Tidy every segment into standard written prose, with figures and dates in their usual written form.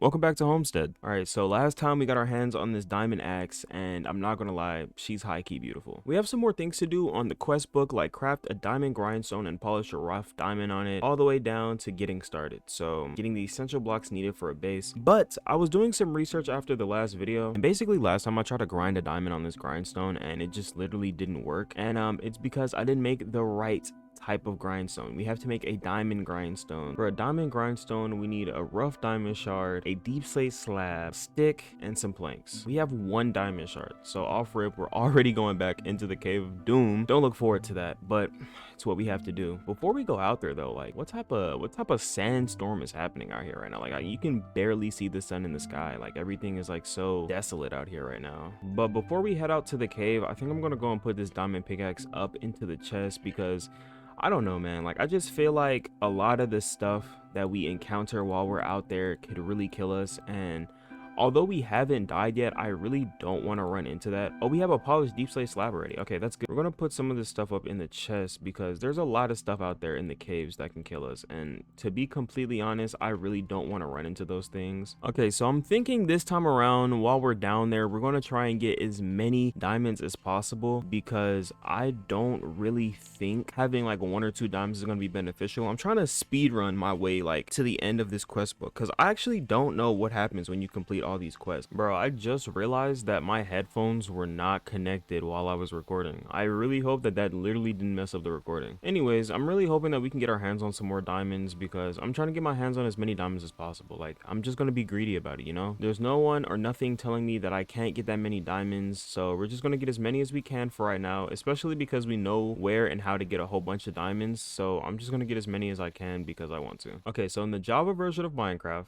Welcome back to Homestead. Alright, so last time we got our hands on this diamond axe, and I'm not gonna lie, she's high-key beautiful. We have some more things to do on the quest book, like craft a diamond grindstone and polish a rough diamond on it, all the way down to getting started. So, getting the essential blocks needed for a base. But, I was doing some research after the last video, and basically last time I tried to grind a diamond on this grindstone, and it just literally didn't work. And it's because I didn't make the right type of grindstone. We have to make a diamond grindstone. For a diamond grindstone, we need a rough diamond shard, a deep slate slab, stick, and some planks. We have one diamond shard, so off rip, we're already going back into the cave of doom. Don't look forward to that, but it's what we have to do. Before we go out there though, like what type of sandstorm is happening out here right now? Like you can barely see the sun in the sky. Like everything is like so desolate out here right now. But before we head out to the cave, I think I'm gonna go and put this diamond pickaxe up into the chest because I don't know, man. Like, I just feel like a lot of the stuff that we encounter while we're out there could really kill us. And although we haven't died yet, I really don't want to run into that. Oh, we have a polished deep slate slab already. Okay, that's good. We're going to put some of this stuff up in the chest because there's a lot of stuff out there in the caves that can kill us. And to be completely honest, I really don't want to run into those things. Okay, so I'm thinking this time around while we're down there, we're going to try and get as many diamonds as possible because I don't really think having like 1 or 2 diamonds is going to be beneficial. I'm trying to speed run my way like to the end of this quest book because I actually don't know what happens when you complete all these quests. Bro, I just realized that my headphones were not connected while I was recording. I really hope that that literally didn't mess up the recording. Anyways, I'm really hoping that we can get our hands on some more diamonds because I'm trying to get my hands on as many diamonds as possible. Like, I'm just gonna be greedy about it, you know? There's no one or nothing telling me that I can't get that many diamonds, so we're just gonna get as many as we can for right now, especially because we know where and how to get a whole bunch of diamonds, so I'm just gonna get as many as I can because I want to. Okay, so in the Java version of Minecraft,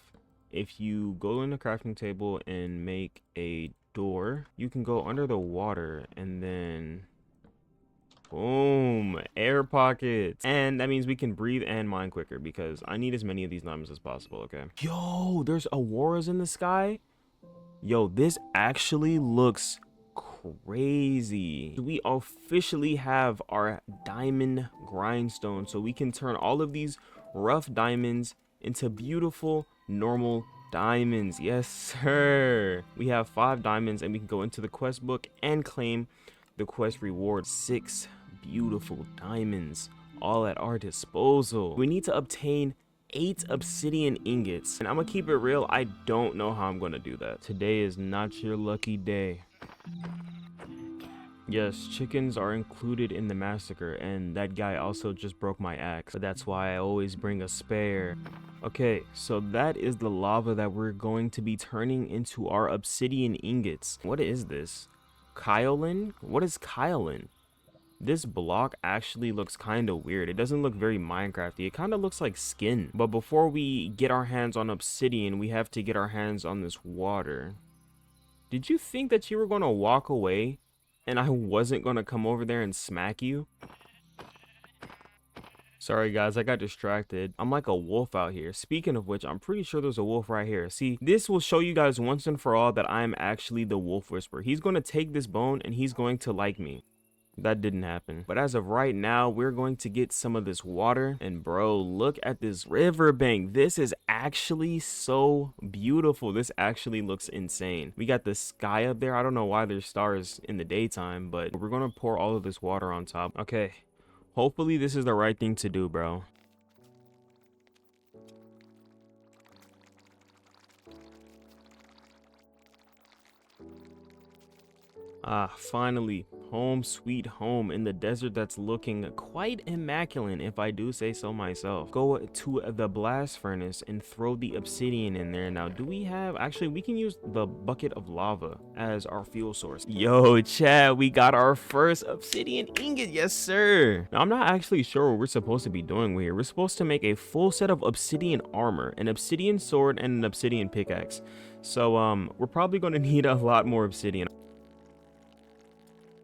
if you go in the crafting table and make a door, you can go under the water and then boom, air pockets. And that means we can breathe and mine quicker because I need as many of these diamonds as possible. Okay, yo, there's auroras in the sky. Yo, this actually looks crazy. We officially have our diamond grindstone, so we can turn all of these rough diamonds into beautiful normal diamonds. Yes sir, we have 5 diamonds and we can go into the quest book and claim the quest reward. 6 beautiful diamonds all at our disposal. We need to obtain 8 obsidian ingots, and I'm gonna keep it real, I don't know how I'm gonna do that. Today is not your lucky day. Yes, chickens are included in the massacre, and that guy also just broke my axe. So that's why I always bring a spare. Okay, so that is the lava that we're going to be turning into our obsidian ingots. What is this? Kyolin? What is Kyolin? This block actually looks kind of weird. It doesn't look very Minecrafty. It kind of looks like skin. But before we get our hands on obsidian, we have to get our hands on this water. Did you think that you were going to walk away and I wasn't going to come over there and smack you? Sorry guys, I got distracted. I'm like a wolf out here. Speaking of which, I'm pretty sure there's a wolf right here. See, this will show you guys once and for all that I'm actually the wolf whisperer. He's going to take this bone and he's going to like me. That didn't happen. But as of right now, we're going to get some of this water. And bro, look at this riverbank. This is actually so beautiful. This actually looks insane. We got the sky up there. I don't know why there's stars in the daytime, but we're going to pour all of this water on top. Okay. Hopefully this is the right thing to do, bro. Ah, finally, home sweet home in the desert that's looking quite immaculate if I do say so myself. Go to the blast furnace and throw the obsidian in there. Now, do we have, actually we can use the bucket of lava as our fuel source. Yo, Chad, we got our first obsidian ingot. Yes, sir. Now, I'm not actually sure what we're supposed to be doing here. We're supposed to make a full set of obsidian armor, an obsidian sword, and an obsidian pickaxe. So, we're probably going to need a lot more obsidian.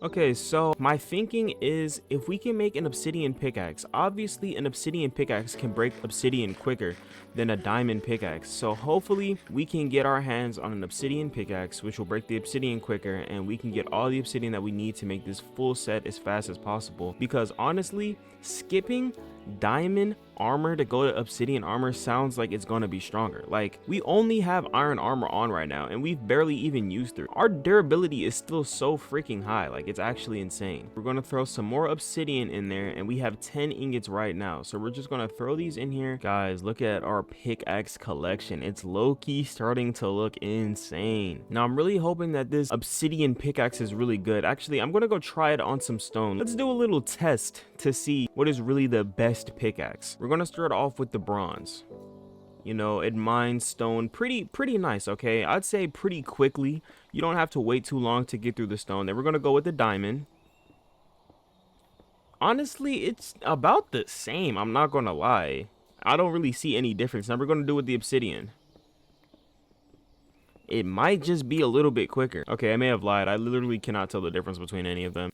Okay, so my thinking is if we can make an obsidian pickaxe, obviously an obsidian pickaxe can break obsidian quicker than a diamond pickaxe. So hopefully we can get our hands on an obsidian pickaxe, which will break the obsidian quicker, and we can get all the obsidian that we need to make this full set as fast as possible. Because honestly, skipping diamond armor to go to obsidian armor sounds like it's gonna be stronger. Like, we only have iron armor on right now and we've barely even used through. Our durability is still so freaking high, like it's actually insane. We're gonna throw some more obsidian in there, and we have 10 ingots right now, so we're just gonna throw these in here. Guys, look at our pickaxe collection. It's low-key starting to look insane. Now I'm really hoping that this obsidian pickaxe is really good. Actually, I'm gonna go try it on some stone. Let's do a little test to see what is really the best pickaxe. We're gonna start off with the bronze. You know, it mines stone pretty nice, okay? I'd say pretty quickly. You don't have to wait too long to get through the stone. Then we're gonna go with the diamond. Honestly, it's about the same, I'm not gonna lie. I don't really see any difference. Now we're gonna do with the obsidian. It might just be a little bit quicker. Okay, I may have lied. I literally cannot tell the difference between any of them.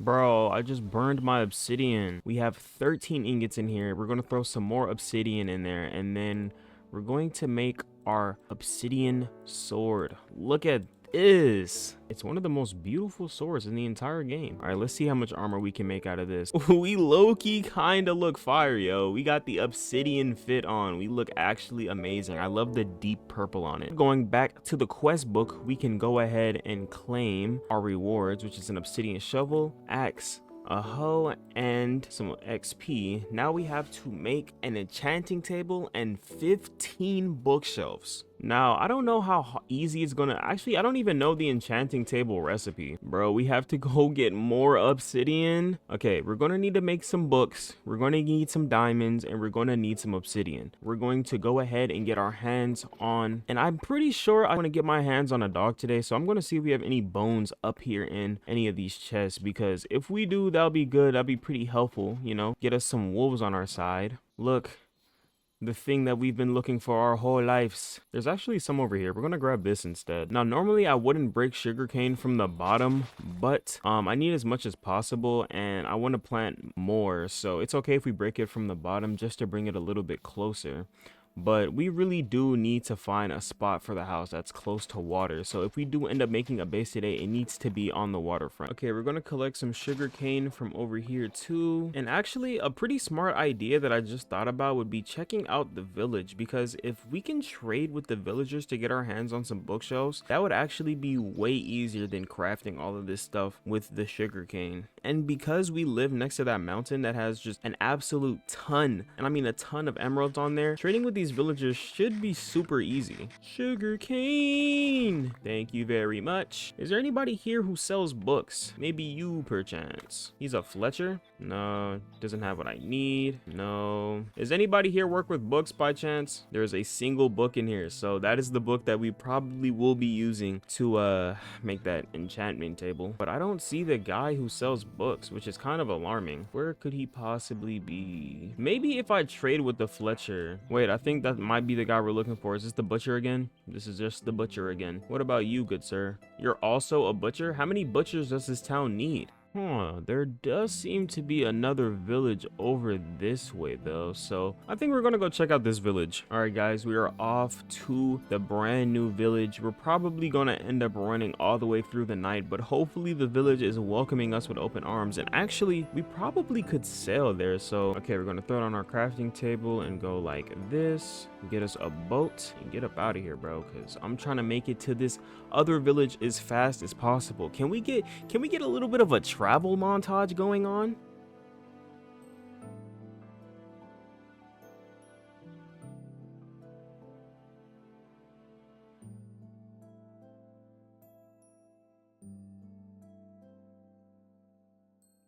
Bro, I just burned my obsidian. We have 13 ingots in here. We're going to throw some more obsidian in there, and then we're going to make our obsidian sword. Look at this. It's one of the most beautiful swords in the entire game. All right, let's see how much armor we can make out of this. We low-key kind of look fire, yo. We got the obsidian fit on. We look actually amazing. I love the deep purple on it. Going back to the quest book, we can go ahead and claim our rewards, which is an obsidian shovel, axe, a hoe, and some XP. Now we have to make an enchanting table and 15 bookshelves. Now, I don't know how easy it's gonna... Actually, I don't even know the enchanting table recipe. Bro, we have to go get more obsidian. Okay, we're gonna need to make some books. We're gonna need some diamonds, and we're gonna need some obsidian. We're going to go ahead and get our hands on... And I'm pretty sure I want to get my hands on a dog today, so I'm gonna see if we have any bones up here in any of these chests, because if we do, that'll be good. That'll be pretty helpful, you know? Get us some wolves on our side. Look. The thing that we've been looking for our whole lives. There's actually some over here. We're gonna grab this instead. Now, normally I wouldn't break sugarcane from the bottom, but I need as much as possible, and I want to plant more, so it's okay if we break it from the bottom just to bring it a little bit closer. But we really do need to find a spot for the house that's close to water. So if we do end up making a base today, it needs to be on the waterfront. Okay, we're going to collect some sugar cane from over here too. And actually, a pretty smart idea that I just thought about would be checking out the village. Because if we can trade with the villagers to get our hands on some bookshelves, that would actually be way easier than crafting all of this stuff with the sugar cane. And because we live next to that mountain that has just an absolute ton, and I mean a ton of emeralds on there, trading with these villagers should be super easy. Sugar cane! Thank you very much. Is there anybody here who sells books? Maybe you, perchance. He's a Fletcher? No. Doesn't have what I need? No. Does anybody here work with books by chance? There's a single book in here, so that is the book that we probably will be using to make that enchantment table. But I don't see the guy who sells books, which is kind of alarming. Where could he possibly be? Maybe if I trade with the Fletcher. Wait, I think that might be the guy we're looking for. Is this the butcher again? This is just the butcher again. What about you, good sir? You're also a butcher? How many butchers does this town need? Huh, there does seem to be another village over this way though, so I think we're gonna go check out this village. All right guys, we are off to the brand new village. We're probably gonna end up running all the way through the night, but hopefully the village is welcoming us with open arms. And actually, we probably could sail there. So okay, we're gonna throw it on our crafting table and go like this, get us a boat and get up out of here, bro, because I'm trying to make it to this other village as fast as possible. Can we get a little bit of a travel montage going on?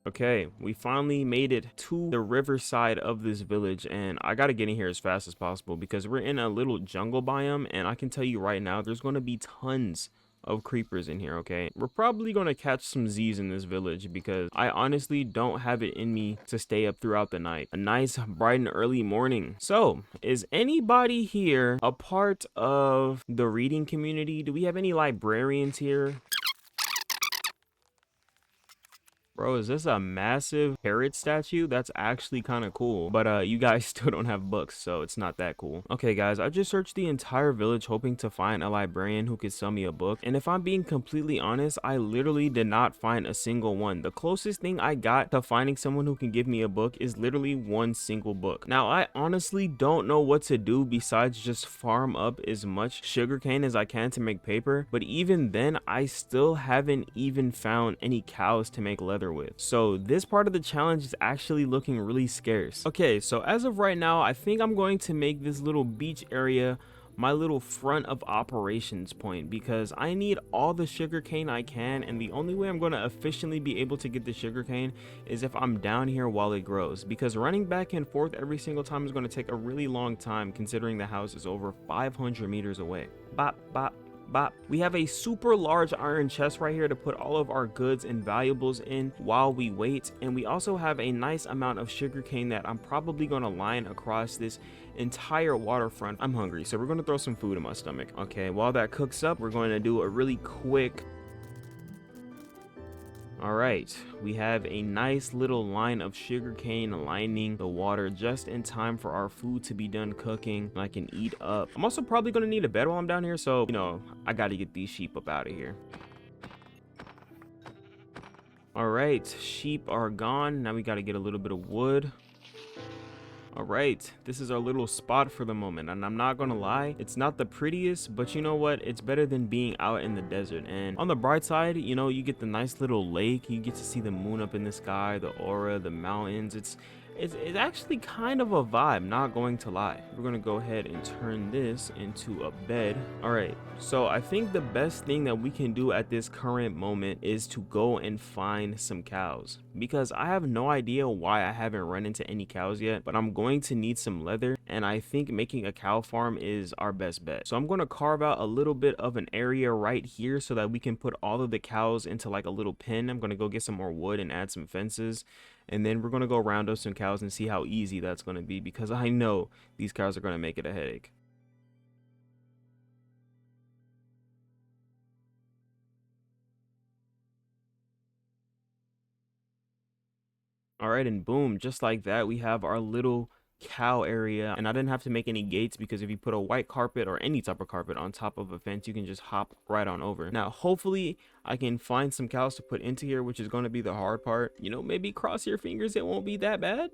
Okay, we finally made it to the riverside of this village, and I gotta get in here as fast as possible because we're in a little jungle biome, and I can tell you right now, there's gonna be tons of creepers in here. Okay, we're probably gonna catch some Z's in this village because I honestly don't have it in me to stay up throughout the night. A nice bright and early morning. So is anybody here a part of the reading community? Do we have any librarians here? Bro, is this a massive parrot statue? That's actually kind of cool. But you guys still don't have books, so it's not that cool. Okay, guys, I just searched the entire village hoping to find a librarian who could sell me a book. And if I'm being completely honest, I literally did not find a single one. The closest thing I got to finding someone who can give me a book is literally one single book. Now, I honestly don't know what to do besides just farm up as much sugarcane as I can to make paper. But even then, I still haven't even found any cows to make leather with. So this part of the challenge is actually looking really scarce. Okay, so as of right now, I think I'm going to make this little beach area my little front of operations point, because I need all the sugarcane I can, and the only way I'm going to efficiently be able to get the sugarcane is if I'm down here while it grows, because running back and forth every single time is going to take a really long time considering the house is over 500 meters away. Bop, bop. But we have a super large iron chest right here to put all of our goods and valuables in while we wait, and we also have a nice amount of sugarcane that I'm probably going to line across this entire waterfront. I'm hungry, so we're going to throw some food in my stomach. Okay, while that cooks up, we're going to do a really quick... All right, we have a nice little line of sugarcane lining the water just in time for our food to be done cooking and I can eat up. I'm also probably gonna need a bed while I'm down here, so you know, I gotta get these sheep up out of here. All right, sheep are gone. Now we gotta get a little bit of wood. All right, this is our little spot for the moment, and I'm not gonna lie, it's not the prettiest, but you know what, it's better than being out in the desert. And on the bright side, you know, you get the nice little lake, you get to see the moon up in the sky, the aura, the mountains. It's actually kind of a vibe, not going to lie. We're gonna go ahead and turn this into a bed. All right, so I think the best thing that we can do at this current moment is to go and find some cows, because I have no idea why I haven't run into any cows yet, but I'm going to need some leather, and I think making a cow farm is our best bet. So I'm going to carve out a little bit of an area right here so that we can put all of the cows into like a little pen. I'm going to go get some more wood and add some fences, and then we're going to go round up some cows and see how easy that's going to be, because I know these cows are going to make it a headache. All right, and boom, just like that, we have our little cow area, and I didn't have to make any gates, because if you put a white carpet or any type of carpet on top of a fence, you can just hop right on over. Now hopefully I can find some cows to put into here, which is going to be the hard part. You know, maybe cross your fingers it won't be that bad.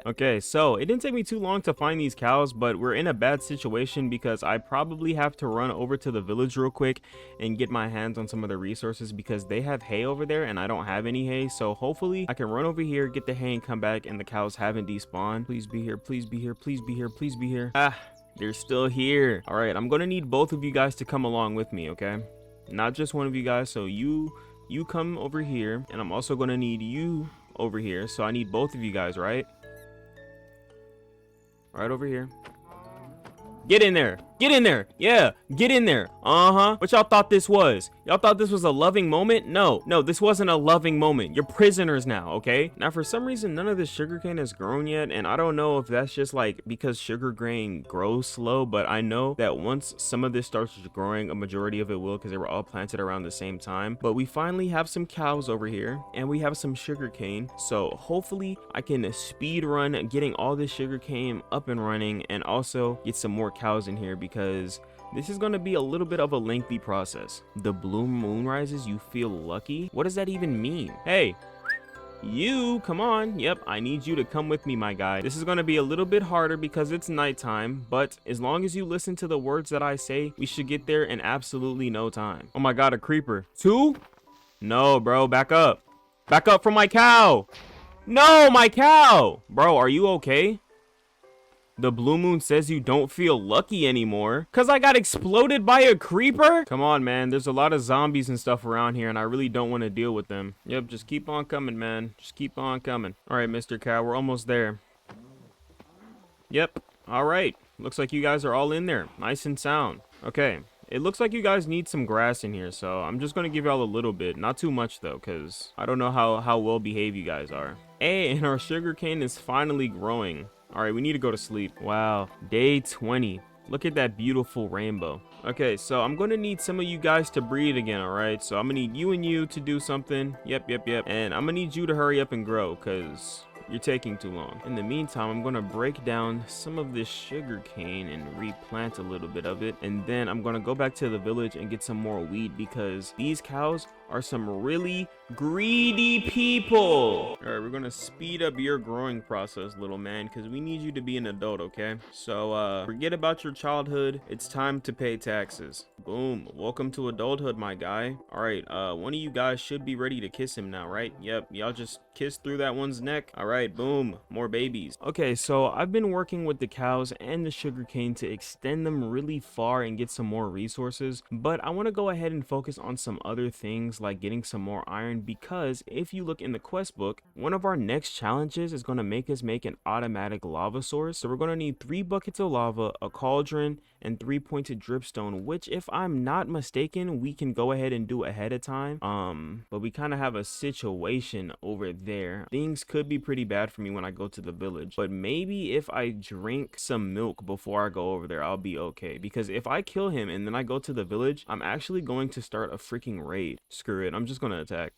Okay, so it didn't take me too long to find these cows, but we're in a bad situation because I probably have to run over to the village real quick and get my hands on some of the resources, because they have hay over there and I don't have any hay. So hopefully I can run over here, get the hay, and come back, and the cows haven't despawned. Please be here, please be here, please be here, please be here. Ah, they're still here. All right, I'm gonna need both of you guys to come along with me, okay? Not just one of you guys. So you come over here, and I'm also gonna need you over here. So I need both of you guys, right over here. Get in there. Get in there. Yeah, get in there. What y'all thought this was? Y'all thought this was a loving moment? No, this wasn't a loving moment. You're prisoners now, okay? Now, for some reason, none of this sugarcane has grown yet, and I don't know if that's just like because sugarcane grows slow, but I know that once some of this starts growing, a majority of it will, because they were all planted around the same time. But we finally have some cows over here, and we have some sugarcane, so hopefully I can speed run getting all this sugarcane up and running, and also get some more cows in here, because this is going to be a little bit of a lengthy process. The blue moon rises, you feel lucky? What does that even mean? Hey, you, come on. Yep, I need you to come with me, my guy. This is going to be a little bit harder because it's nighttime, but as long as you listen to the words that I say, we should get there in absolutely no time. Oh my god, a creeper. 2? No, bro, back up. Back up from my cow. No, my cow. Bro, are you okay? The blue moon says you don't feel lucky anymore because I got exploded by a creeper? Come on, man. There's a lot of zombies and stuff around here, and I really don't want to deal with them. Yep, just keep on coming, man. Just keep on coming. All right, Mr. Cow, we're almost there. Yep. All right. Looks like you guys are all in there. Nice and sound. Okay. It looks like you guys need some grass in here, so I'm just going to give y'all a little bit. Not too much, though, because I don't know how well behaved you guys are. Hey, and our sugarcane is finally growing. All right, we need to go to sleep. Wow, day 20. Look at that beautiful rainbow. Okay, so I'm gonna need some of you guys to breed again, all right? So I'm gonna need you and you to do something. Yep. And I'm gonna need you to hurry up and grow, because you're taking too long. In the meantime, I'm gonna break down some of this sugar cane and replant a little bit of it. And then I'm gonna go back to the village and get some more wheat, because these cows are some really greedy people. All right, we're gonna speed up your growing process, little man, because we need you to be an adult, okay? So forget about your childhood. It's time to pay taxes. Boom. Welcome to adulthood, my guy. All right, one of you guys should be ready to kiss him now, right? Yep, y'all just kiss through that one's neck. All right, boom, more babies. Okay, so I've been working with the cows and the sugarcane to extend them really far and get some more resources, but I want to go ahead and focus on some other things like getting some more iron, because if you look in the quest book, one of our next challenges is going to make us make an automatic lava source. So we're going to need 3 buckets of lava, a cauldron, and 3-pointed dripstone, which if I'm not mistaken, we can go ahead and do ahead of time. But we kind of have a situation over there. Things could be pretty bad for me when I go to the village, but maybe if I drink some milk before I go over there, I'll be okay. Because if I kill him and then I go to the village, I'm actually going to start a freaking raid. Screw it, I'm just gonna attack.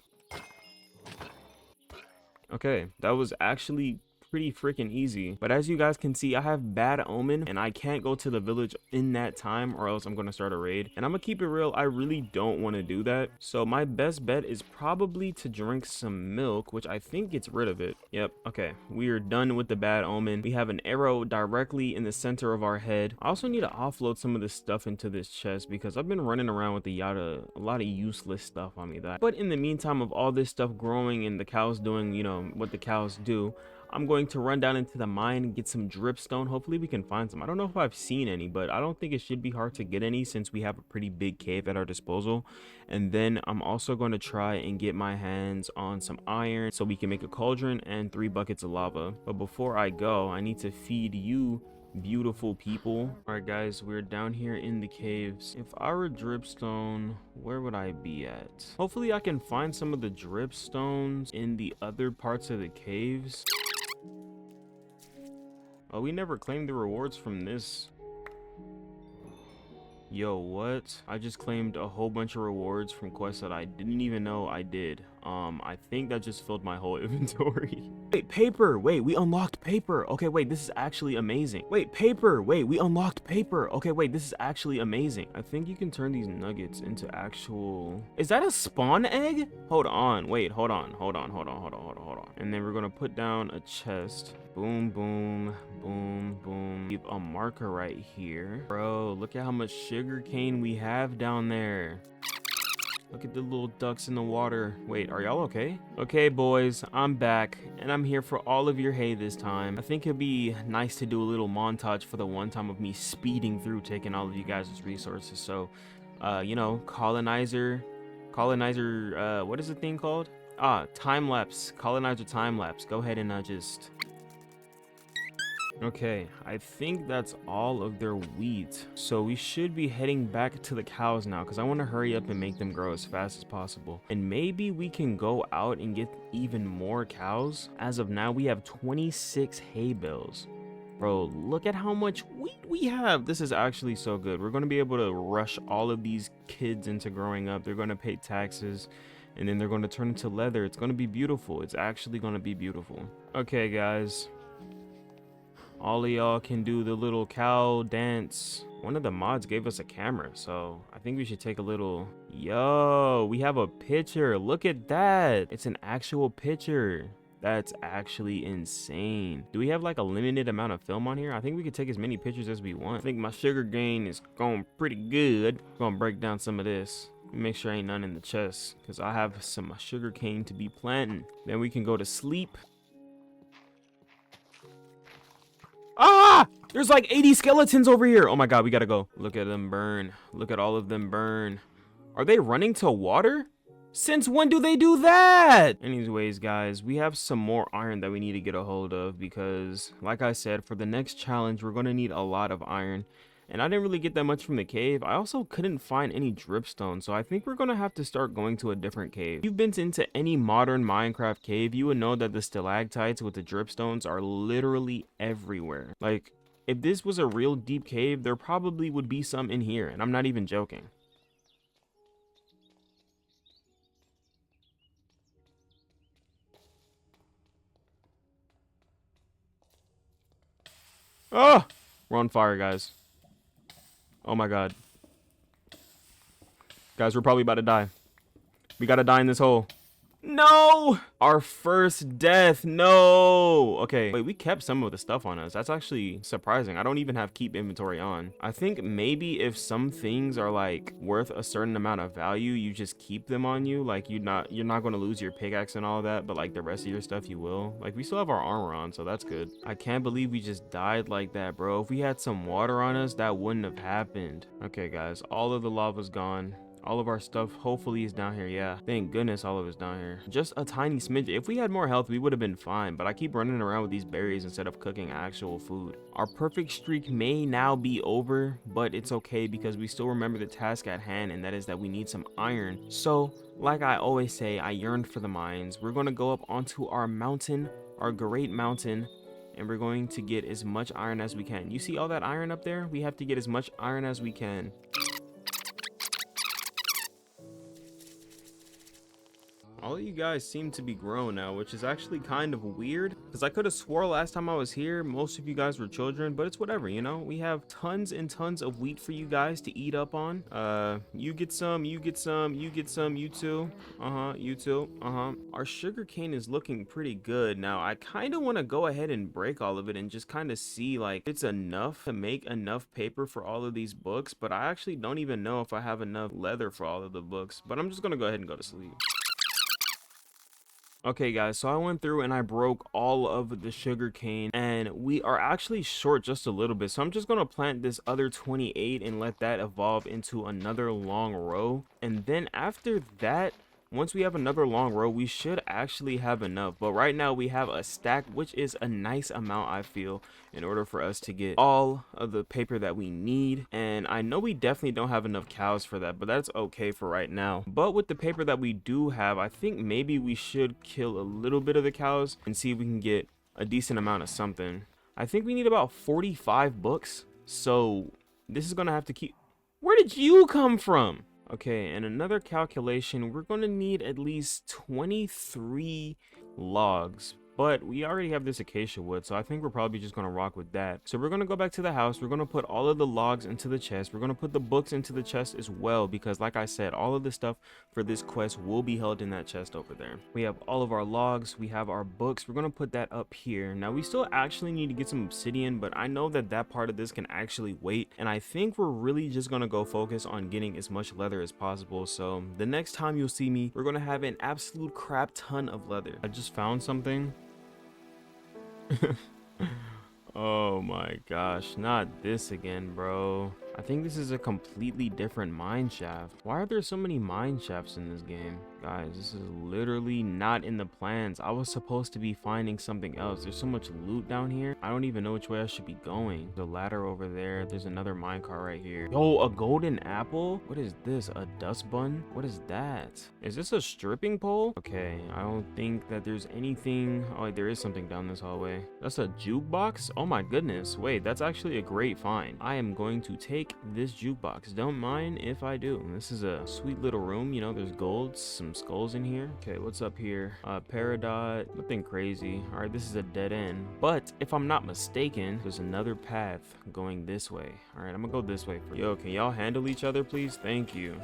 Okay, that was actually pretty freaking easy, but as you guys can see, I have bad omen and I can't go to the village in that time, or else I'm gonna start a raid. And I'm gonna keep it real, I really don't want to do that, so my best bet is probably to drink some milk, which I think gets rid of it. Yep. Okay, we are done with the bad omen. We have an arrow directly in the center of our head. I also need to offload some of this stuff into this chest, because I've been running around with the a lot of useless stuff on me. But in the meantime of all this stuff growing and the cows doing, you know, what the cows do, I'm going to run down into the mine and get some dripstone. Hopefully we can find some. I don't know if I've seen any, but I don't think it should be hard to get any, since we have a pretty big cave at our disposal. And then I'm also going to try and get my hands on some iron so we can make a cauldron and 3 buckets of lava. But before I go, I need to feed you beautiful people. All right guys, we're down here in the caves. If I were dripstone, where would I be at? Hopefully I can find some of the dripstones in the other parts of the caves. Oh, we never claimed the rewards from this. Yo, what? I just claimed a whole bunch of rewards from quests that I didn't even know I did. I think that just filled my whole inventory. Wait, paper! Wait, we unlocked paper! Okay, wait, this is actually amazing. Wait, paper! Wait, we unlocked paper! Okay, wait, this is actually amazing. I think you can turn these nuggets into actual... Is that a spawn egg? Hold on, wait, hold on. And then we're gonna put down a chest. Boom, boom, boom, boom. Keep a marker right here. Bro, look at how much sugar cane we have down there. Look at the little ducks in the water. Wait, are y'all okay? Okay, boys, I'm back, and I'm here for all of your hay this time. I think it'd be nice to do a little montage for the one time of me speeding through taking all of you guys' resources. So, you know, colonizer, what is the thing called? Time-lapse, colonizer time-lapse. Go ahead and just... Okay, I think that's all of their wheat. So we should be heading back to the cows now, because I want to hurry up and make them grow as fast as possible. And maybe we can go out and get even more cows. As of now, we have 26 hay bales. Bro, look at how much wheat we have. This is actually so good. We're going to be able to rush all of these kids into growing up. They're going to pay taxes, and then they're going to turn into leather. It's going to be beautiful. It's actually going to be beautiful. Okay, guys. All of y'all can do the little cow dance. One of the mods gave us a camera, so I think we should take a little... Yo, we have a picture. Look at that. It's an actual picture. That's actually insane. Do we have like a limited amount of film on here? I think we could take as many pictures as we want. I think my sugar cane is going pretty good. Gonna break down some of this. Make sure ain't none in the chest, because I have some sugar cane to be planting. Then we can go to sleep. Ah! There's like 80 skeletons over here. Oh my god, we gotta go. Look at them burn. Look at all of them burn. Are they running to water? Since when do they do that? Anyways, guys, we have some more iron that we need to get a hold of, because, like I said, for the next challenge, we're gonna need a lot of iron. And I didn't really get that much from the cave. I also couldn't find any dripstone, so I think we're gonna have to start going to a different cave. If you've been into any modern Minecraft cave, you would know that the stalactites with the dripstones are literally everywhere. Like, if this was a real deep cave, there probably would be some in here, and I'm not even joking. Oh, we're on fire, guys. Oh my god. Guys, we're probably about to die. We gotta die in this hole. No! Our first death. No! Okay, wait, we kept some of the stuff on us. That's actually surprising. I don't even have keep inventory on. I think maybe if some things are like worth a certain amount of value, you just keep them on you. Like you're not going to lose your pickaxe and all that, but like the rest of your stuff you will. Like we still have our armor on, so that's good. I can't believe we just died like that, bro. If we had some water on us, that wouldn't have happened. Okay, guys, all of the lava's gone. All of our stuff hopefully is down here. Yeah, thank goodness all of it's down here. Just a tiny smidge. If we had more health, we would have been fine, but I keep running around with these berries instead of cooking actual food. Our perfect streak may now be over, but it's okay because we still remember the task at hand, and that is that we need some iron. So like I always say, I yearn for the mines. We're going to go up onto our mountain, our great mountain, and we're going to get as much iron as we can. You see all that iron up there? We have to get as much iron as we can. All of you guys seem to be grown now, which is actually kind of weird because I could have swore last time I was here most of you guys were children, but it's whatever, you know. We have tons and tons of wheat for you guys to eat up on. You get some, you get some, you get some, you too. You too. Our sugar cane is looking pretty good. Now I kind of want to go ahead and break all of it and just kind of see like it's enough to make enough paper for all of these books, but I actually don't even know if I have enough leather for all of the books, but I'm just gonna go ahead and go to sleep. Okay guys, so I went through and I broke all of the sugar cane, and we are actually short just a little bit, so I'm just gonna plant this other 28 and let that evolve into another long row. And then after that, once we have another long row, we should actually have enough. But right now we have a stack, which is a nice amount, I feel, in order for us to get all of the paper that we need. And I know we definitely don't have enough cows for that, but that's okay for right now. But with the paper that we do have, I think maybe we should kill a little bit of the cows and see if we can get a decent amount of something. I think we need about 45 books, so this is gonna have to keep... Where did you come from? Okay, and another calculation, we're going to need at least 23 logs, but we already have this acacia wood, so I think we're probably just going to rock with that. So we're going to go back to the house. We're going to put all of the logs into the chest. We're going to put the books into the chest as well, because like I said, all of the stuff for this quest will be held in that chest over there. We have all of our logs. We have our books. We're going to put that up here. Now we still actually need to get some obsidian, but I know that that part of this can actually wait, and I think we're really just going to go focus on getting as much leather as possible. So the next time you'll see me, we're going to have an absolute crap ton of leather. I just found something. Oh my gosh, not this again, bro. I think this is a completely different mine shaft. Why are there so many mine shafts in this game? Guys, this is literally not in the plans. I was supposed to be finding something else. There's so much loot down here. I don't even know which way I should be going. The ladder over there. There's another minecart right here. Yo, a golden apple? What is this? A dust bun? What is that? Is this a stripping pole? Okay, I don't think that there's anything. Oh, there is something down this hallway. That's a jukebox? Oh my goodness. Wait, that's actually a great find. I am going to take this jukebox. Don't mind if I do. This is a sweet little room. You know, there's gold, some skulls in here. Okay, what's up here? Peridot, nothing crazy. All right, this is a dead end, but if I'm not mistaken, there's another path going this way. All right, I'm gonna go this way for you. Yo, can y'all handle each other, please? Thank you.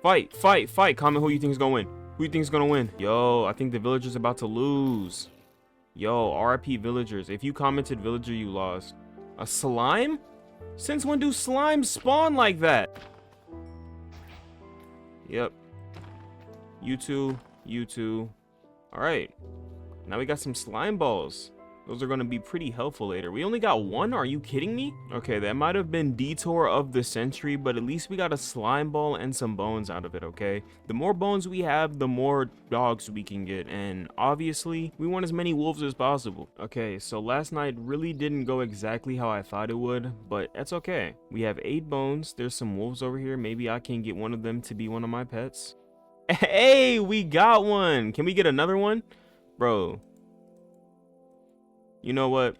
Fight, fight, fight. Comment who you think is gonna win. Who you think is gonna win? Yo, I think the villager's about to lose. Yo, RIP villagers. If you commented villager, you lost. A slime? Since when do slimes spawn like that? Yep. You two, you two. All right. Now we got some slime balls. Those are going to be pretty helpful later. We only got one? Are you kidding me? Okay, that might have been detour of the century, but at least we got a slime ball and some bones out of it, okay? The more bones we have, the more dogs we can get, and obviously, we want as many wolves as possible. Okay, so last night really didn't go exactly how I thought it would, but that's okay. We have 8 bones. There's some wolves over here. Maybe I can get one of them to be one of my pets. Hey, we got one. Can we get another one? Bro. You know what?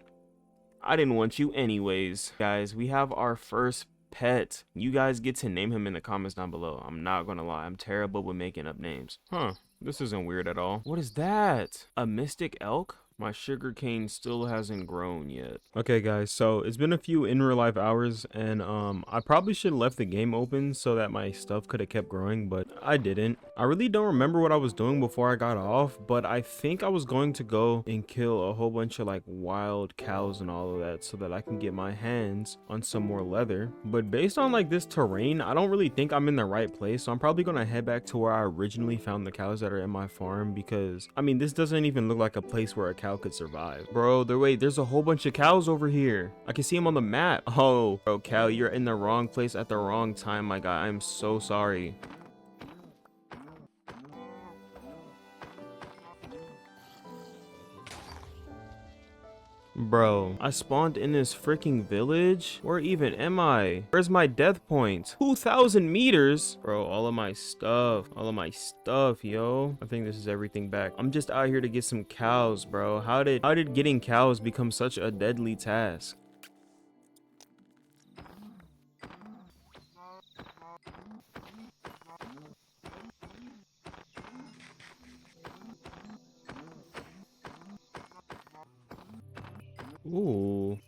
I didn't want you anyways. Guys, we have our first pet. You guys get to name him in the comments down below. I'm not gonna lie, I'm terrible with making up names. Huh, this isn't weird at all. What is that? A mystic elk? My sugar cane still hasn't grown yet. Okay guys, so it's been a few in real life hours, and I probably should have left the game open so that my stuff could have kept growing, but I didn't. I really don't remember what I was doing before I got off, but I think I was going to go and kill a whole bunch of like wild cows and all of that so that I can get my hands on some more leather. But based on like this terrain, I don't really think I'm in the right place, so I'm probably gonna head back to where I originally found the cows that are in my farm, because I mean, this doesn't even look like a place where a cow could survive. Bro, there's a whole bunch of cows over here. I can see them on the map. Oh, bro, cow, you're in the wrong place at the wrong time, my guy. I'm so sorry. Bro, I spawned in this freaking village? Where even am I? Where's my death point? 2,000 meters? Bro, all of my stuff, yo. I think this is everything back. I'm just out here to get some cows, bro. How did getting cows become such a deadly task? Ooh.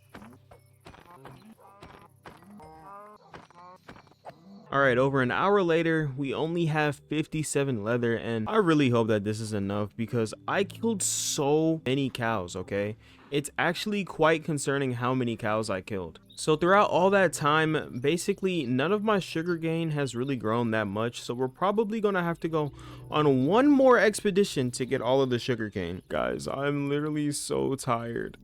Alright, over an hour later, we only have 57 leather, and I really hope that this is enough because I killed so many cows, okay? It's actually quite concerning how many cows I killed. So throughout all that time, basically none of my sugarcane has really grown that much, so we're probably gonna have to go on one more expedition to get all of the sugarcane. Guys, I'm literally so tired.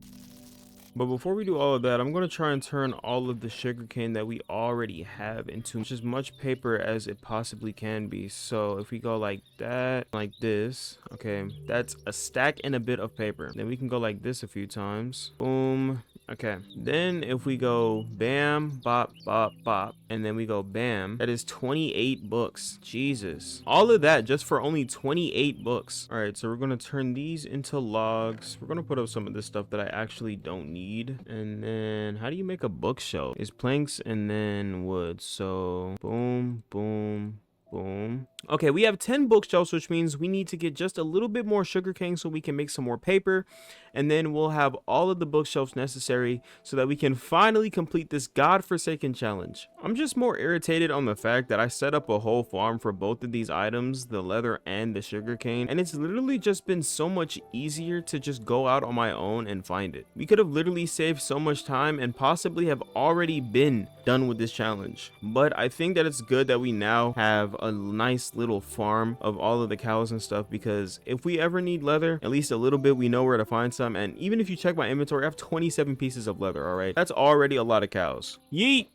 But before we do all of that, I'm going to try and turn all of the sugarcane that we already have into as much paper as it possibly can be. So if we go like that, like this, okay, that's a stack and a bit of paper. Then we can go like this a few times. Boom. Okay, then if we go bam, bop, bop, bop, and then we go bam, that is 28 books. Jesus. All of that just for only 28 books. All right, so we're going to turn these into logs. We're going to put up some of this stuff that I actually don't need. And then how do you make a bookshelf? It's planks and then wood. So boom, boom, boom. Okay, we have 10 bookshelves, which means we need to get just a little bit more sugarcane so we can make some more paper, and then we'll have all of the bookshelves necessary so that we can finally complete this godforsaken challenge. I'm just more irritated on the fact that I set up a whole farm for both of these items, the leather and the sugarcane, and it's literally just been so much easier to just go out on my own and find it. We could have literally saved so much time and possibly have already been done with this challenge, but I think that it's good that we now have a nice little farm of all of the cows and stuff, because if we ever need leather, at least a little bit, we know where to find some. And even if you check my inventory, I have 27 pieces of leather. All right, that's already a lot of cows. Yeet.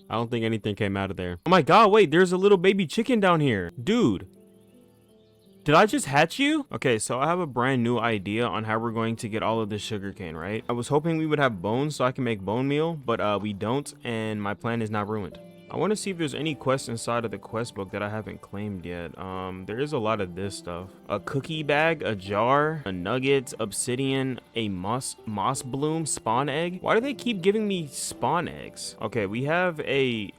I don't think anything came out of there. Oh my god, wait, there's a little baby chicken down here. Dude, did I just hatch you? Okay, so I have a brand new idea on how we're going to get all of this sugarcane, right? I was hoping we would have bones so I can make bone meal, but we don't, and my plan is now ruined. I want to see if there's any quests inside of the quest book that I haven't claimed yet. There is a lot of this stuff. A cookie bag, a jar, a nugget, obsidian, a moss bloom, spawn egg. Why do they keep giving me spawn eggs? Okay, we have a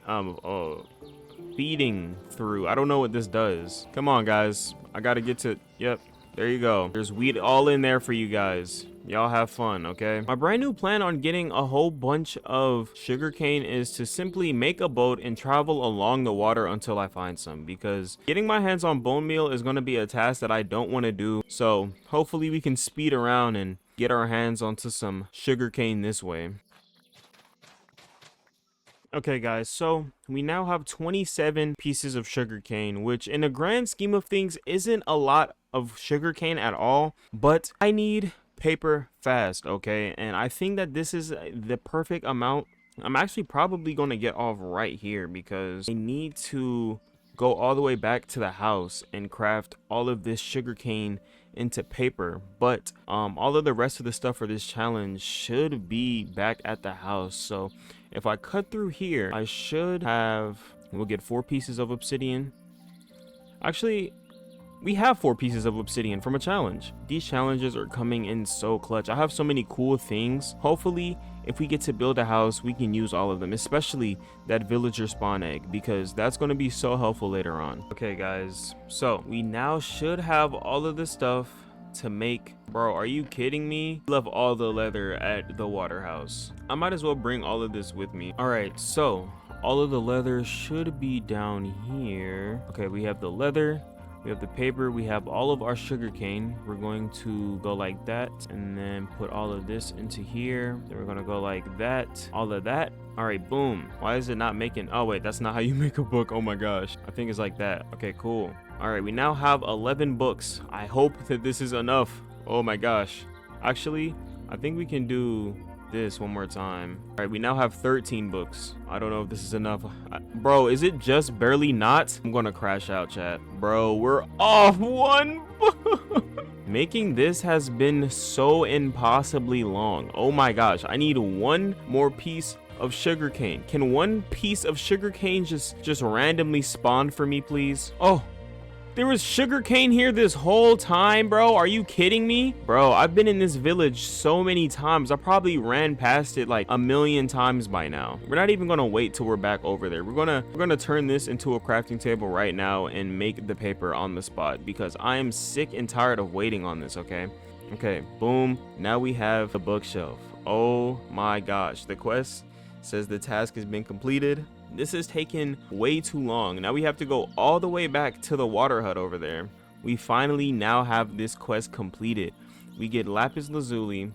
feeding through. I don't know what this does. Come on, guys. I gotta get to, yep. There you go. There's wheat all in there for you guys. Y'all have fun, okay? My brand new plan on getting a whole bunch of sugarcane is to simply make a boat and travel along the water until I find some, because getting my hands on bone meal is going to be a task that I don't want to do. So hopefully we can speed around and get our hands onto some sugarcane this way. Okay guys, so we now have 27 pieces of sugarcane, which in the grand scheme of things isn't a lot of sugarcane at all, but I need paper fast, okay? And I think that this is the perfect amount. I'm actually probably going to get off right here because I need to go all the way back to the house and craft all of this sugarcane into paper, but all of the rest of the stuff for this challenge should be back at the house. So if I cut through here, I should have, we'll get 4 pieces of obsidian. Actually, we have 4 pieces of obsidian from a challenge. These challenges are coming in so clutch. I have so many cool things. Hopefully, if we get to build a house, we can use all of them, especially that villager spawn egg, because that's going to be so helpful later on. Okay, guys, so we now should have all of this stuff to make. Bro, are you kidding me? Left all the leather at the water house. I might as well bring all of this with me. All right, so all of the leather should be down here. Okay, we have the leather, we have the paper, we have all of our sugar cane. We're going to go like that and then put all of this into here. Then we're gonna go like that, all of that. All right, boom. Why is it not making? Oh wait, that's not how you make a book. Oh my gosh, I think it's like that. Okay, cool. All right, we now have 11 books. I hope that this is enough. Oh my gosh, actually I think we can do this one more time. All right, we now have 13 books. I don't know if this is enough. Bro, is it just barely not? I'm gonna crash out, chat. Bro, we're off one book. Making this has been so impossibly long. Oh my gosh, I need one more piece of sugarcane. Can one piece of sugarcane just randomly spawn for me, please? Oh, there was sugarcane here this whole time, bro. Are you kidding me? Bro, I've been in this village so many times. I probably ran past it like a million times by now. We're not even gonna wait till we're back over there. We're gonna turn this into a crafting table right now and make the paper on the spot, because I am sick and tired of waiting on this, okay? Okay, boom. Now we have a bookshelf. Oh my gosh. The quest says the task has been completed. This has taken way too long. Now we have to go all the way back to the water hut over there. We finally now have this quest completed. We get lapis lazuli,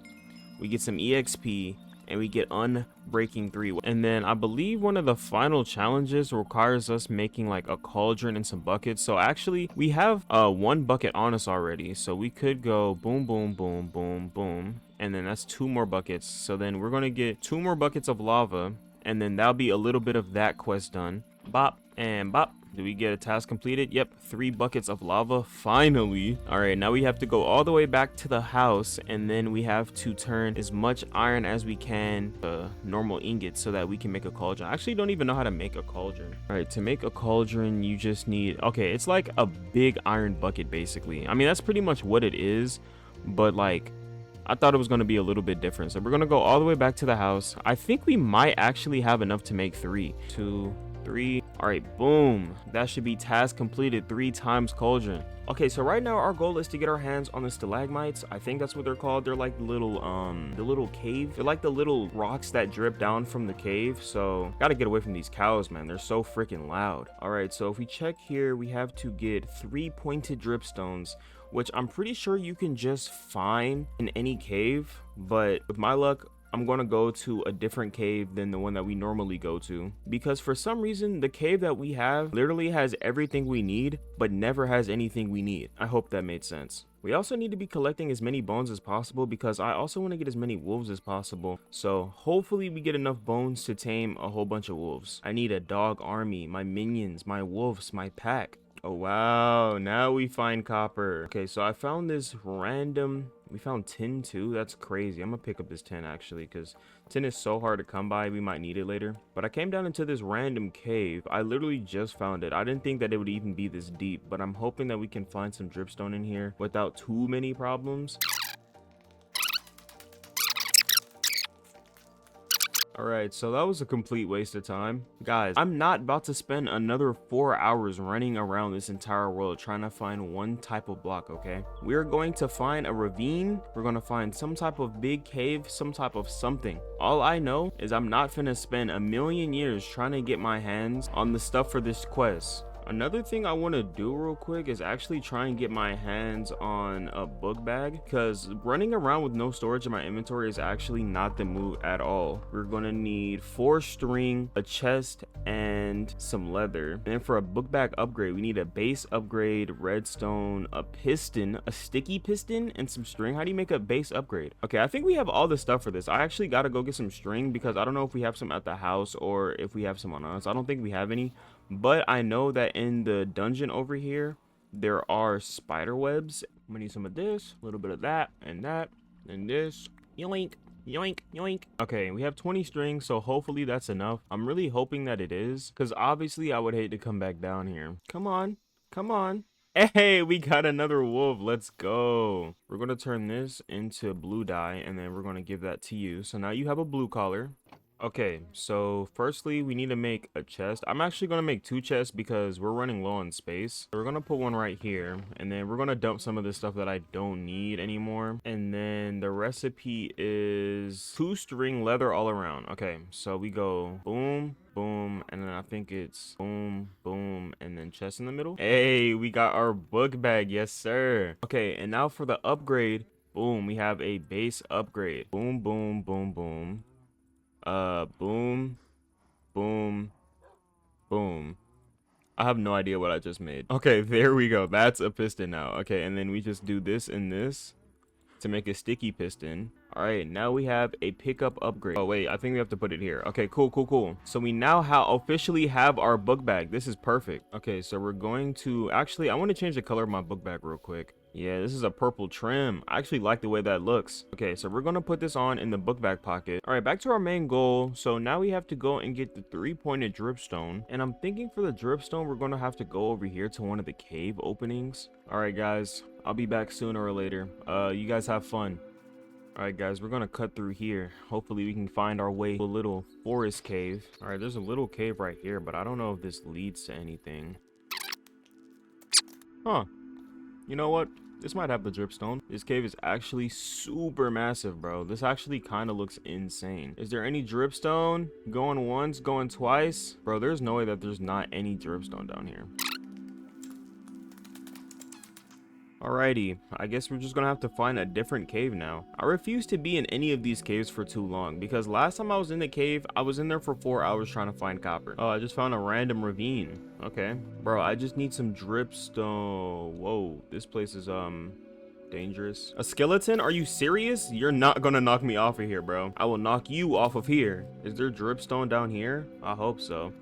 we get some exp, and we get unbreaking 3. And then I believe one of the final challenges requires us making like a cauldron and some buckets. So actually we have 1 bucket on us already, so we could go boom boom boom boom boom, and then that's 2 more buckets. So then we're gonna get 2 more buckets of lava, and then that'll be a little bit of that quest done. Bop and bop. Do we get a task completed? Yep, 3 buckets of lava, finally. All right, now we have to go all the way back to the house, and then we have to turn as much iron as we can to normal ingots so that we can make a cauldron. I actually don't even know how to make a cauldron. All right, to make a cauldron, you just need, okay, it's like a big iron bucket basically. I mean, that's pretty much what it is, but like, I thought it was going to be a little bit different. So we're going to go all the way back to the house. I think we might actually have enough to make 3. 2, 3. All right, boom. That should be task completed. 3 times cauldron. Okay, so right now our goal is to get our hands on the stalagmites. I think that's what they're called. They're like the little cave. They're like the little rocks that drip down from the cave. So gotta get away from these cows, man. They're so freaking loud. All right, so if we check here, we have to get 3 pointed dripstones, which I'm pretty sure you can just find in any cave, but with my luck, I'm gonna go to a different cave than the one that we normally go to, because for some reason the cave that we have literally has everything we need but never has anything we need. I hope that made sense. We also need to be collecting as many bones as possible, because I also want to get as many wolves as possible. So hopefully we get enough bones to tame a whole bunch of wolves. I need a dog army, my minions, my wolves, my pack. Oh wow, now we find copper. Okay, so I found this random, we found tin too. That's crazy. I'm gonna pick up this tin actually, because tin is so hard to come by. We might need it later. But I came down into this random cave. I literally just found it. I didn't think that it would even be this deep, but I'm hoping that we can find some dripstone in here without too many problems. Alright, so that was a complete waste of time. Guys, I'm not about to spend another 4 hours running around this entire world trying to find one type of block, okay? We're going to find a ravine. We're going to find some type of big cave, some type of something. All I know is I'm not finna spend a million years trying to get my hands on the stuff for this quest. Another thing I want to do real quick is actually try and get my hands on a book bag, because running around with no storage in my inventory is actually not the move at all. We're gonna need 4 string, a chest, and some leather. And then for a book bag upgrade, we need a base upgrade, redstone, a piston, a sticky piston, and some string. How do you make a base upgrade? Okay, I think we have all the stuff for this. I actually gotta go get some string, because I don't know if we have some at the house or if we have some on us. I don't think we have any. But I know that in the dungeon over here, there are spider webs. I'm gonna need some of this, a little bit of that, and this. Yoink, yoink, yoink. Okay, we have 20 strings, so hopefully that's enough. I'm really hoping that it is, because obviously I would hate to come back down here. Come on, come on. Hey, we got another wolf. Let's go. We're going to turn this into blue dye, and then we're going to give that to you. So now you have a blue collar. Okay, so firstly, we need to make a chest. I'm actually going to make two chests because we're running low on space. So we're going to put one right here, and then we're going to dump some of the stuff that I don't need anymore. And then the recipe is 2-string leather all around. Okay, so we go boom, boom, and then I think it's boom, boom, and then chest in the middle. Hey, we got our book bag. Yes, sir. Okay, and now for the upgrade. Boom, we have a base upgrade. Boom, boom, boom, boom. Boom, boom, boom. I have no idea what I just made. Okay, there we go. That's a piston now. Okay, and then we just do this and this to make a sticky piston. All right, now we have a pickup upgrade. Oh wait, I think we have to put it here. Okay, cool, cool, cool. So we now officially have our book bag. This is perfect. Okay, so we're going to actually, I want to change the color of my book bag real quick. Yeah, this is a purple trim. I actually like the way that looks. Okay, so we're gonna put this on in the book bag pocket. All right, back to our main goal. So now we have to go and get the 3-pointed dripstone. And I'm thinking for the dripstone, we're gonna have to go over here to one of the cave openings. All right, guys, I'll be back sooner or later. You guys have fun. All right, guys, we're gonna cut through here. Hopefully we can find our way to a little forest cave. All right, there's a little cave right here, but I don't know if this leads to anything. Huh. You know what? This might have the dripstone. This cave is actually super massive, bro. This actually kind of looks insane. Is there any dripstone? Going once, going twice? Bro, there's no way that there's not any dripstone down here. Alrighty, I guess we're just gonna have to find a different cave now. I refuse to be in any of these caves for too long because last time I was in the cave, I was in there for 4 hours trying to find copper. Oh, I just found a random ravine. Okay. Bro, I just need some dripstone. Whoa, this place is dangerous. A skeleton? Are you serious? You're not gonna knock me off of here, bro. I will knock you off of here. Is there dripstone down here? I hope so.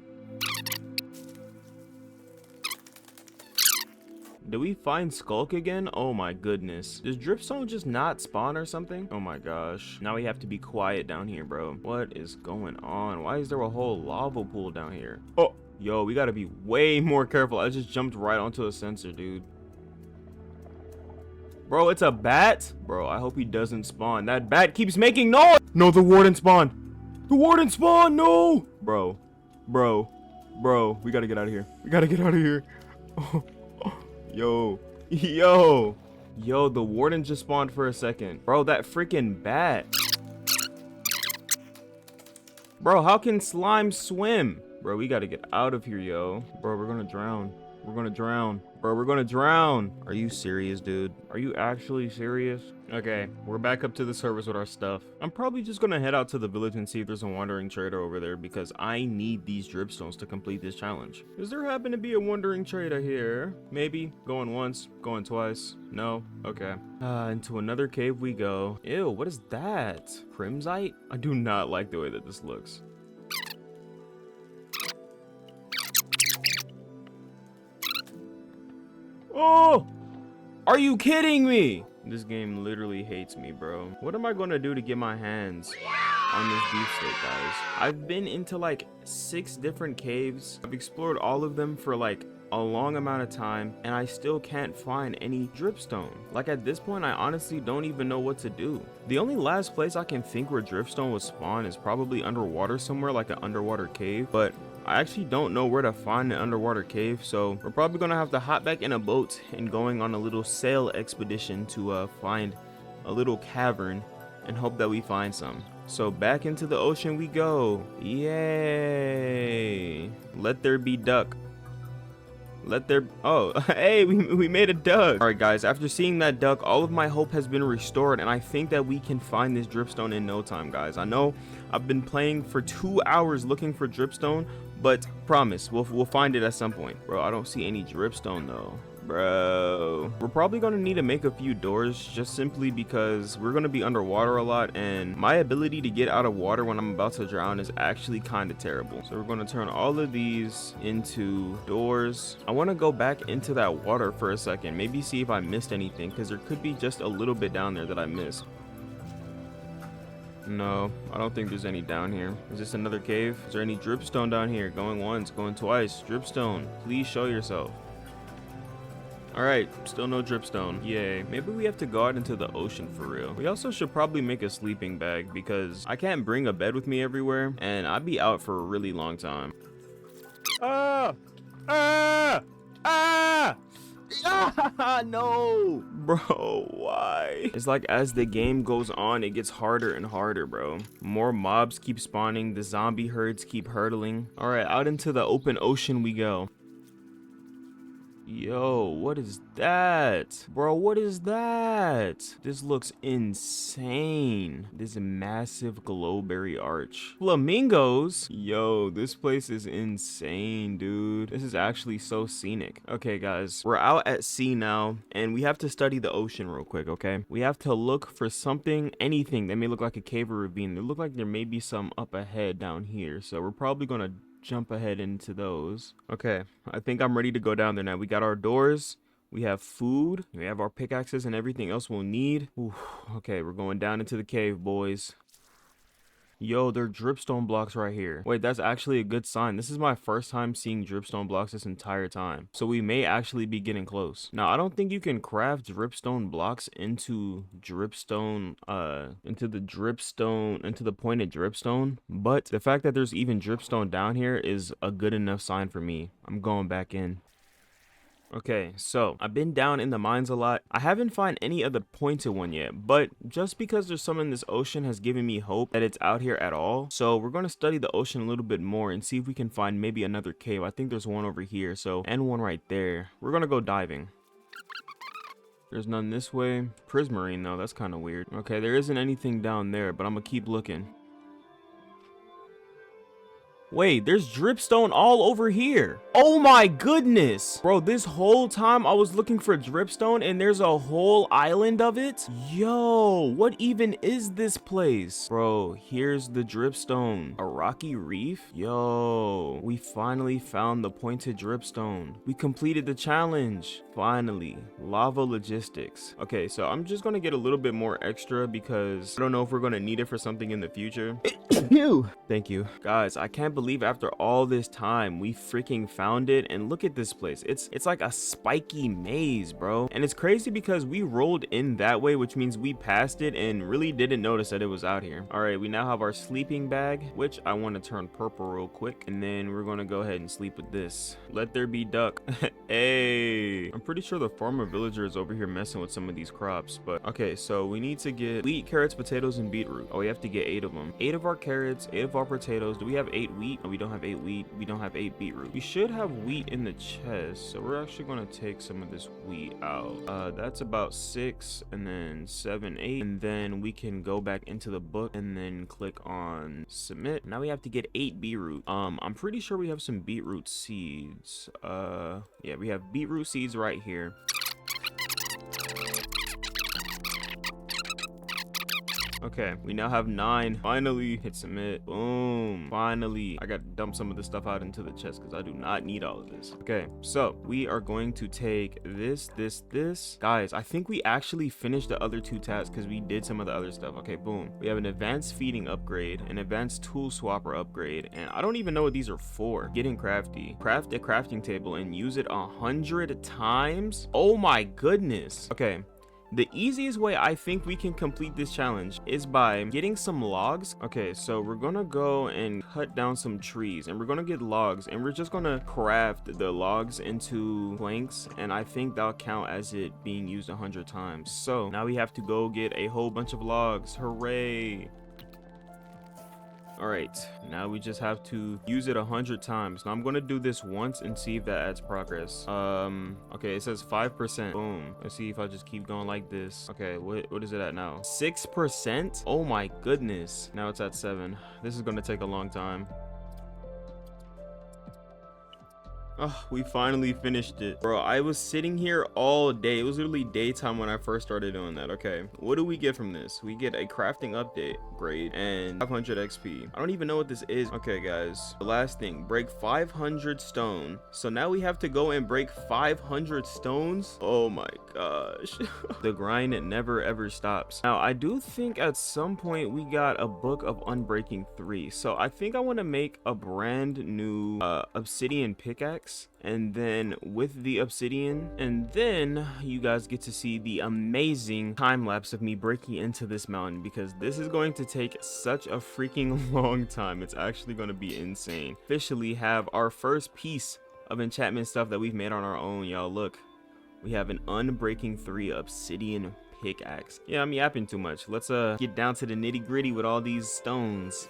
Do we find Skulk again? Oh my goodness. Does dripstone just not spawn or something? Oh my gosh. Now we have to be quiet down here, bro. What is going on? Why is there a whole lava pool down here? Oh, yo, we gotta be way more careful. I just jumped right onto a sensor, dude. Bro, it's a bat? Bro, I hope he doesn't spawn. That bat keeps making noise. No, the warden spawned. The warden spawned. No. Bro, we gotta get out of here. We gotta get out of here. Oh. Yo, the warden just spawned for a second. Bro, that freaking bat. Bro, how can slime swim? Bro, we gotta get out of here, yo. Bro, we're gonna drown. We're gonna drown. Bro, we're gonna drown. Are you serious, dude? Are you actually serious? Okay, we're back up to the surface with our stuff. I'm probably just gonna head out to the village and see if there's a wandering trader over there because I need these dripstones to complete this challenge. Does there happen to be a wandering trader here? Maybe. Going once, going twice. No? Okay. Into another cave we go. Ew, what is that? Crimsite? I do not like the way that this looks. Oh! Are you kidding me? This game literally hates me, bro. What am I gonna do to get my hands on this beefsteak, guys? I've been into like 6 different caves. I've explored all of them for like a long amount of time, and I still can't find any dripstone. Like at this point, I honestly don't even know what to do. The only last place I can think where dripstone would spawn is probably underwater somewhere, like an underwater cave, but I actually don't know where to find an underwater cave, so we're probably gonna have to hop back in a boat and going on a little sail expedition to find a little cavern and hope that we find some. So back into the ocean we go. Yay! Let there be duck. Let there, oh, hey, we made a duck. All right, guys, after seeing that duck, all of my hope has been restored, and I think that we can find this dripstone in no time, guys. I know I've been playing for 2 hours looking for dripstone, but promise, we'll find it at some point. Bro, I don't see any dripstone, though. Bro, we're probably gonna need to make a few doors just simply because we're gonna be underwater a lot, and my ability to get out of water when I'm about to drown is actually kind of terrible. So we're gonna turn all of these into doors. I want to go back into that water for a second, maybe see if I missed anything, because there could be just a little bit down there that I missed. No, I don't think there's any down here. Is this another cave? Is there any dripstone down here? Going once, going twice. Dripstone, please show yourself. All right, still no dripstone. Yay. Maybe we have to go out into the ocean for real. We also should probably make a sleeping bag because I can't bring a bed with me everywhere and I'd be out for a really long time. Ah! Ah! Ah! Ah, no, bro, why? It's like as the game goes on, it gets harder and harder, bro. More mobs keep spawning, the zombie herds keep hurtling. All right, out into the open ocean we go. Yo, what is that? Bro, what is that? This looks insane. This massive glowberry arch. Flamingos? Yo, this place is insane, dude. This is actually so scenic. Okay, guys, we're out at sea now, and we have to study the ocean real quick, okay? We have to look for something, anything that may look like a cave or ravine. It look like there may be some up ahead down here, so we're probably gonna jump ahead into those. Okay, I think I'm ready to go down there now. We got our doors, we have food, we have our pickaxes and everything else we'll need. Ooh, okay, we're going down into the cave, boys. Yo, there are dripstone blocks right here. Wait, that's actually a good sign. This is my first time seeing dripstone blocks this entire time. So we may actually be getting close. Now, I don't think you can craft dripstone blocks into dripstone, into the pointed dripstone. But the fact that there's even dripstone down here is a good enough sign for me. I'm going back in. Okay, so I've been down in the mines a lot. I haven't found any other pointed one yet, but just because there's some in this ocean has given me hope that it's out here at all. So we're going to study the ocean a little bit more and see if we can find maybe another cave. I think there's one over here, so, and one right there. We're going to go diving. There's none this way. Prismarine though, that's kind of weird. Okay, there isn't anything down there, but I'm going to keep looking. Wait, there's dripstone all over here. Oh my goodness. Bro, this whole time I was looking for dripstone and there's a whole island of it. Yo, what even is this place? Bro, here's the dripstone. A rocky reef? Yo, we finally found the pointed dripstone. We completed the challenge. Finally, lava logistics. Okay, so I'm just gonna get a little bit more extra because I don't know if we're gonna need it for something in the future. Thank you. Guys, I can't believe after all this time we freaking found it, and look at this place. It's like a spiky maze, bro. And it's crazy because we rolled in that way, which means we passed it and really didn't notice that it was out here. All right, we now have our sleeping bag, which I want to turn purple real quick, and then we're gonna go ahead and sleep with this. Let there be duck. Hey, I'm pretty sure the farmer villager is over here messing with some of these crops, but okay, so we need to get wheat, carrots, potatoes, and beetroot. Oh, we have to get 8 of them. 8 of our carrots, 8 of our potatoes. Do we have 8 wheat? No, we don't have 8 wheat. We don't have 8 beetroot. We should have wheat in the chest, so we're actually going to take some of this wheat out. That's about 6, and then 7, 8, and then we can go back into the book and then click on submit. Now we have to get 8 beetroot. I'm pretty sure we have some beetroot seeds. Yeah, we have beetroot seeds right here. Okay, we now have 9. Finally, hit submit. Boom. Finally, I got to dump some of this stuff out into the chest because I do not need all of this. Okay, so we are going to take this. Guys, I think we actually finished the other 2 tasks because we did some of the other stuff. Okay, boom. We have an advanced feeding upgrade, an advanced tool swapper upgrade, and I don't even know what these are for. Getting crafty. Craft a crafting table and use it 100 times. Oh my goodness. Okay. The easiest way I think we can complete this challenge is by getting some logs. Okay, so we're gonna go and cut down some trees and we're gonna get logs and we're just gonna craft the logs into planks, and I think that'll count as it being used 100 times. So now we have to go get a whole bunch of logs. Hooray. All right, now we just have to use it 100 times. Now I'm gonna do this once and see if that adds progress. Okay, it says 5%. Boom. Let's see if I just keep going like this. Okay, what is it at now? 6%? Oh my goodness. Now it's at 7. This is gonna take a long time. Oh, we finally finished it. Bro, I was sitting here all day. It was literally daytime when I first started doing that. Okay, what do we get from this? We get a crafting update grade and 500 XP. I don't even know what this is. Okay, guys, the last thing, break 500 stone. So now we have to go and break 500 stones. Oh my gosh. The grind, it never ever stops. Now, I do think at some point we got a book of unbreaking 3. So I think I want to make a brand new obsidian pickaxe. pickaxe, and then with the obsidian, and then you guys get to see the amazing time lapse of me breaking into this mountain, because this is going to take such a freaking long time. It's actually going to be insane. Officially have our first piece of enchantment stuff that we've made on our own, y'all. Look, we have an unbreaking 3 obsidian pickaxe. Yeah, I'm yapping too much. Let's get down to the nitty gritty with all these stones.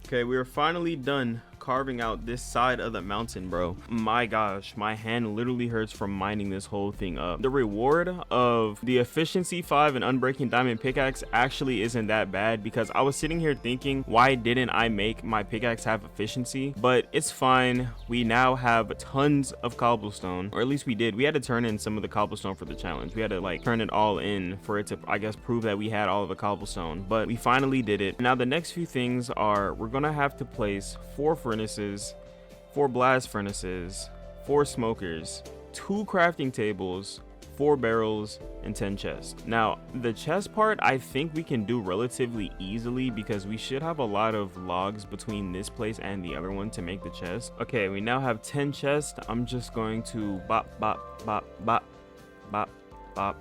Okay, we are finally done carving out this side of the mountain, bro. My gosh, my hand literally hurts from mining this whole thing up. The reward of the efficiency 5 and unbreaking diamond pickaxe actually isn't that bad, because I was sitting here thinking, why didn't I make my pickaxe have efficiency? But it's fine. We now have tons of cobblestone, or at least we did. We had to turn in some of the cobblestone for the challenge. We had to like turn it all in for it to, I guess, prove that we had all of the cobblestone, but we finally did it. Now the next few things are, we're gonna have to place 4 furnaces, 4 blast furnaces, 4 smokers, 2 crafting tables, 4 barrels, and 10 chests. Now the chest part I think we can do relatively easily, because we should have a lot of logs between this place and the other one to make the chest. Okay, we now have 10 chests. I'm just going to bop bop bop bop bop bop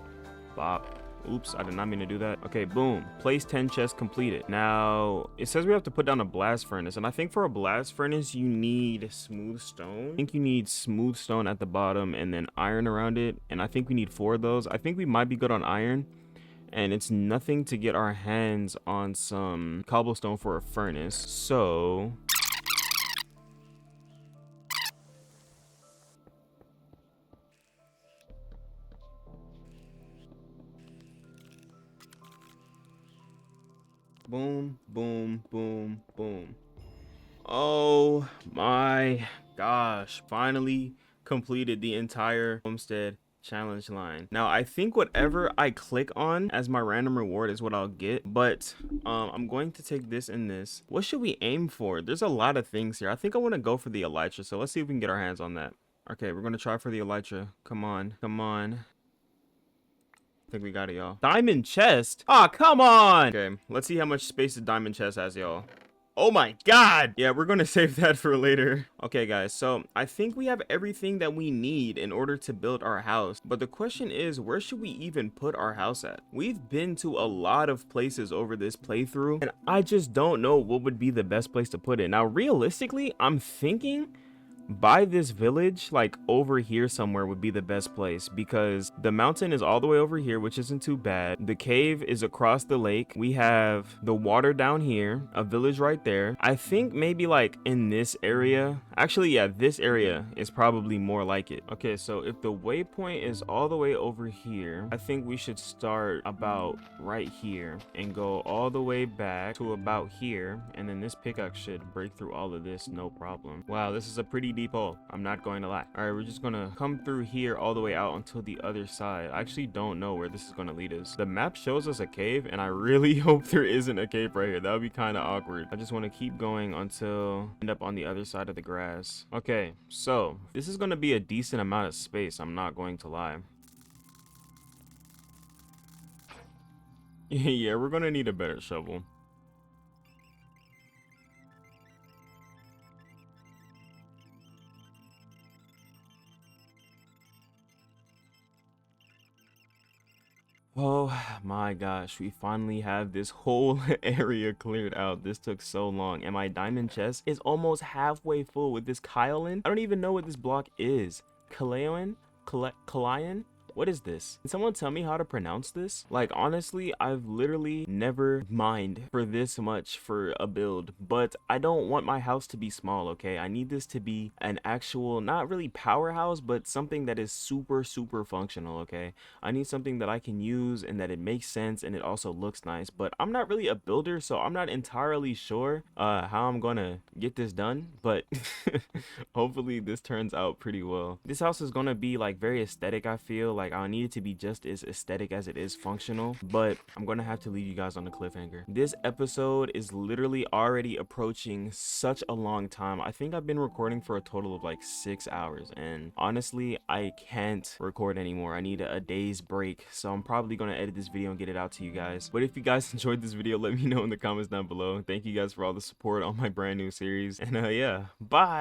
bop. Oops, I did not mean to do that. Okay, boom. Place 10 chests completed. Now, it says we have to put down a blast furnace, and I think for a blast furnace, you need smooth stone. I think you need smooth stone at the bottom and then iron around it, and I think we need 4 of those. I think we might be good on iron, and it's nothing to get our hands on some cobblestone for a furnace. So boom, boom, boom, boom. Oh my gosh, finally completed the entire homestead challenge line. Now I think whatever I click on as my random reward is what I'll get, but I'm going to take this and this. What should we aim for? There's a lot of things here. I think I want to go for the elytra, so let's see if we can get our hands on that. Okay, we're gonna try for the elytra. Come on, come on. I think we got it, y'all. Diamond chest? Ah, come on. Okay, let's see how much space the diamond chest has, y'all. Oh my god. Yeah, we're gonna save that for later. Okay guys, so I think we have everything that we need in order to build our house, but the question is, where should we even put our house at? We've been to a lot of places over this playthrough, and I just don't know what would be the best place to put it. Now realistically, I'm thinking by this village, like over here somewhere would be the best place, because the mountain is all the way over here, which isn't too bad. The cave is across the lake. We have the water down here, a village right there. I think maybe like in this area, actually yeah, this area is probably more like it. Okay, so if the waypoint is all the way over here, I think we should start about right here and go all the way back to about here, and then this pickaxe should break through all of this no problem. Wow, this is a pretty deep hole, I'm not going to lie. All right, we're just gonna come through here all the way out until the other side. I actually don't know where this is gonna lead us. The map shows us a cave, and I really hope there isn't a cave right here. That would be kind of awkward. I just want to keep going until I end up on the other side of the grass. Okay, so this is gonna be a decent amount of space, I'm not going to lie. Yeah, we're gonna need a better shovel. Oh my gosh, we finally have this whole area cleared out. This took so long, and my diamond chest is almost halfway full with this kaolin. I don't even know what this block is. Kalayan? Kalayan? What is this? Can someone tell me how to pronounce this? Like, honestly, I've literally never mined for this much for a build, but I don't want my house to be small, okay? I need this to be an actual, not really powerhouse, but something that is super, super functional, okay? I need something that I can use and that it makes sense and it also looks nice, but I'm not really a builder, so I'm not entirely sure how I'm gonna get this done, but hopefully this turns out pretty well. This house is gonna be like very aesthetic, I feel. like I need it to be just as aesthetic as it is functional, but I'm gonna have to leave you guys on a cliffhanger. This episode is literally already approaching such a long time. I think I've been recording for a total of like 6 hours, and honestly I can't record anymore. I need a day's break, so I'm probably gonna edit this video and get it out to you guys. But if you guys enjoyed this video, let me know in the comments down below. Thank you guys for all the support on my brand new series, and yeah, bye.